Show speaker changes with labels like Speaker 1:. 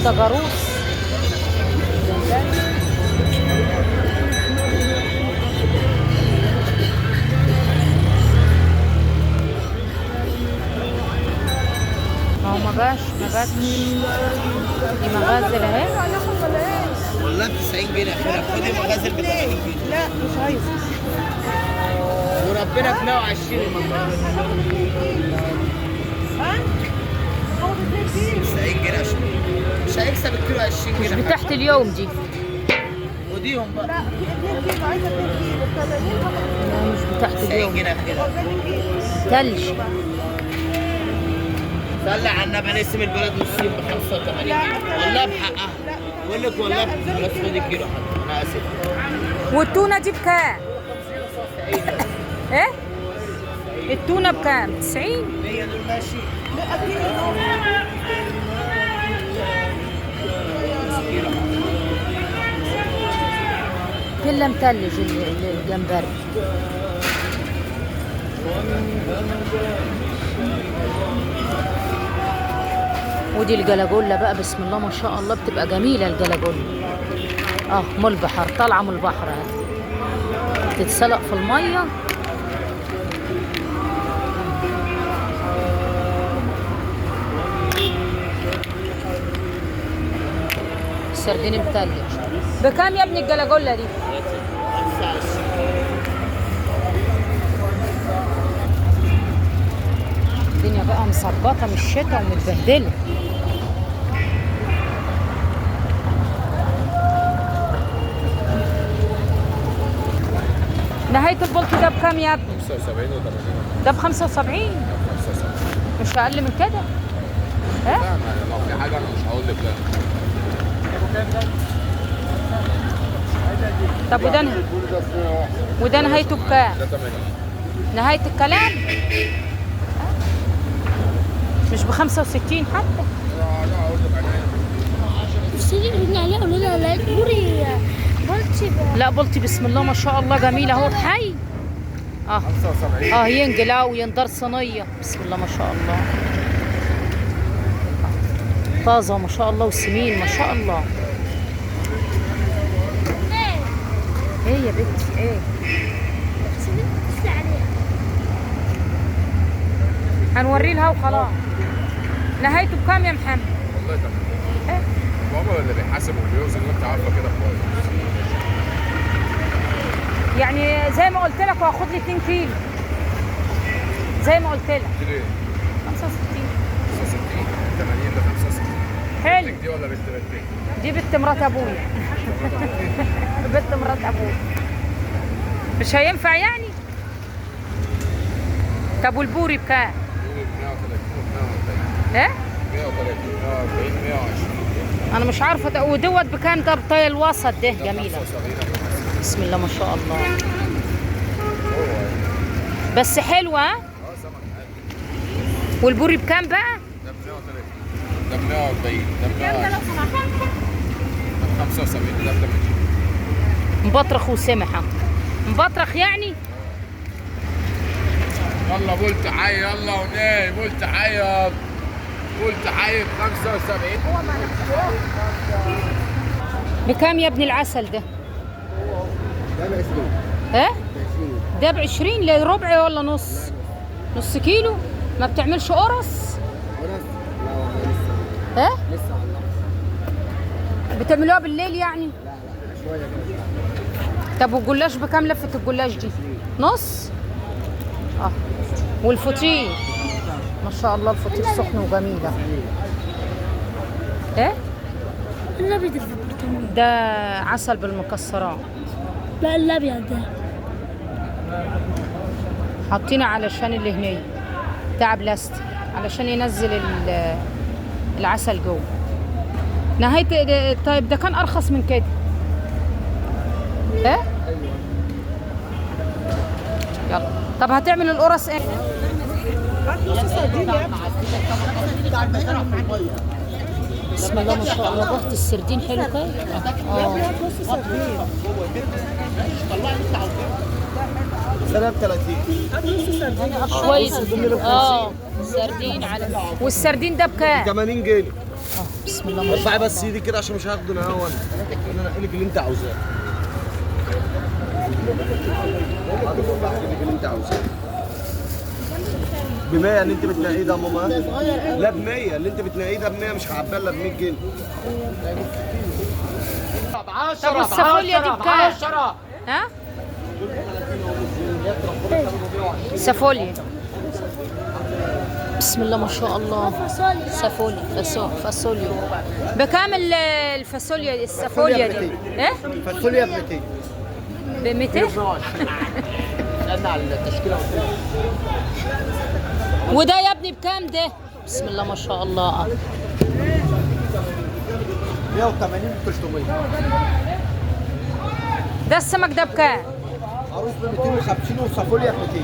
Speaker 1: وده جاروس. ما هو ما جاش. دي مغازل اهي.
Speaker 2: والله 90 جنيه اخرها. خدي مغازل ب 80 جنيه.
Speaker 3: لا مش عايزه.
Speaker 2: وربنا في 120
Speaker 3: ها؟
Speaker 2: 90 جنيه عشان مش هيكسب الكيلو 20
Speaker 1: مش
Speaker 2: جنيه.
Speaker 1: بتاعت اليوم دي.
Speaker 2: وديهم بقى.
Speaker 3: لا في 2 كيلو عايزه 2 كيلو 80
Speaker 1: لا مش بتاعت
Speaker 2: 90
Speaker 1: اليوم.
Speaker 2: جنيه اخرها.
Speaker 1: تلج.
Speaker 2: صلي على النبي. انا اسم البلد نصين ب 85. والله بحقها. بقول لك والله خلاص خدي كيلو حتى. انا اسف.
Speaker 1: والتونه دي بكام؟ ايه؟ التونه بكام؟ 90؟
Speaker 2: 100 دول ماشي.
Speaker 3: لا كيلو
Speaker 1: كله متلج الجمبري. ودي الجلاجولا بقى بسم الله ما شاء الله بتبقى جميله الجلاجولا. من البحر طالعه من البحر اهي. تتسلق في الميه. السردين متلج. بكام يا ابني الجلاجولا دي؟ الدنيا بقى مسبطه من الشتاء ومتبهدله. نهاية البلطو ده بكام يا ابني؟
Speaker 4: 75 و80.
Speaker 1: ده ب 75. مش اقل من كده.
Speaker 4: لا لو في حاجه انا مش هقول لك لا.
Speaker 1: طب وده نهايته بكام؟
Speaker 4: ده 80.
Speaker 1: نهاية الكلام؟ مش ب 65 حتى.
Speaker 4: لا اقول لك عليها.
Speaker 1: لا بلطي بسم الله ما شاء الله جميلة اهو حي.
Speaker 4: 75.
Speaker 1: ينجل ويندر صينية بسم الله ما شاء الله. طازة ما شاء الله وسمين ما شاء الله. ايه يا بنتي ايه؟ هنوري لها وخلاص. نهايته بكام يا محمد؟
Speaker 4: والله تمام. بابا اللي بيحاسب وبيوزن وانت عارفه كده كويس.
Speaker 1: يعني زي ما قلت لك وهاخد لي 2 كيلو. زي ما قلت لك.
Speaker 4: دي ليه؟
Speaker 1: 65.
Speaker 4: 65 80 ل 65.
Speaker 1: حلو.
Speaker 4: دي ولا بنت بنتك؟
Speaker 1: دي بنت مرات ابويا. بنت مرات ابويا. مش هينفع يعني؟ طب والبوري بكام؟
Speaker 4: 130
Speaker 1: ايه؟
Speaker 4: 130 140 120.
Speaker 1: انا مش عارفه ده ودوت بكام ده بطايه الوسط ده جميله. بسم الله ما شاء الله. بس حلوه ها؟
Speaker 4: سمك حلو.
Speaker 1: والبوري بكام بقى؟
Speaker 4: ده ب 130. ده ب 140. ده ب 120. ده ب 75. ده ب 80.
Speaker 1: مبطرخ وسمحه. مبطرخ يعني؟
Speaker 4: يلا قلت حي يلا ونايم قلت حي قلت حي ب 75.
Speaker 1: بكام يا ابني العسل ده؟
Speaker 2: ده ب 20.
Speaker 1: ها؟ ده ب 20 لربع ولا نص؟ نص كيلو؟ ما بتعملش قرص؟
Speaker 2: لا والله لسه.
Speaker 1: ها؟
Speaker 2: لسه والله.
Speaker 1: بتعملوها بالليل يعني؟
Speaker 2: لا شويه كده.
Speaker 1: طب والجلاش بكام لفة الجلاش دي؟ نص؟ والفطير ما شاء الله الفطير سخن وجميلة. ايه؟
Speaker 5: الابيض البرتقالي.
Speaker 1: ده عسل بالمكسرات.
Speaker 5: لا الابيض ده.
Speaker 1: حاطينه علشان اللي هني بتاع بلاستيك علشان ينزل العسل جوه. نهاية طيب ده كان ارخص من كده. ايه؟ يلا طب هتعمل القرص ايه؟ بسم الله ما شاء الله ضغط السردين حلو كده.
Speaker 2: ده ب 30.
Speaker 1: شوية سردين على والسردين ده بكام؟
Speaker 2: 80 جنيه.
Speaker 1: بسم الله ما شاء
Speaker 6: ارفعي
Speaker 1: الله.
Speaker 6: بس ايدي كده عشان مش هاخده انا اول. انا انقلك اللي انت عاوزاه. انقلك اللي انت عاوزاه. ب 100 اللي انت بتنقيه ده يا ماما؟ لا ب 100 اللي انت بتنقيه ده ب 100 مش هعبي الا ب 100 جنيه.
Speaker 1: طب والسافوليا دي بكام؟ ها؟ سافوليا. بسم الله ما شاء الله.
Speaker 5: فاصوليا.
Speaker 1: سافوليا فاصوليا بكام الفاصوليا السافوليا دي؟ ايه؟
Speaker 6: فاصوليا ب 200.
Speaker 1: ب 200؟
Speaker 6: استنى على التشكيله.
Speaker 1: وده يا ابني بكام ده؟ بسم الله ما شاء الله.
Speaker 6: 180 ب 300.
Speaker 1: ده السمك ده بكام؟
Speaker 6: عروس ب 250 والصافوليا ب 200.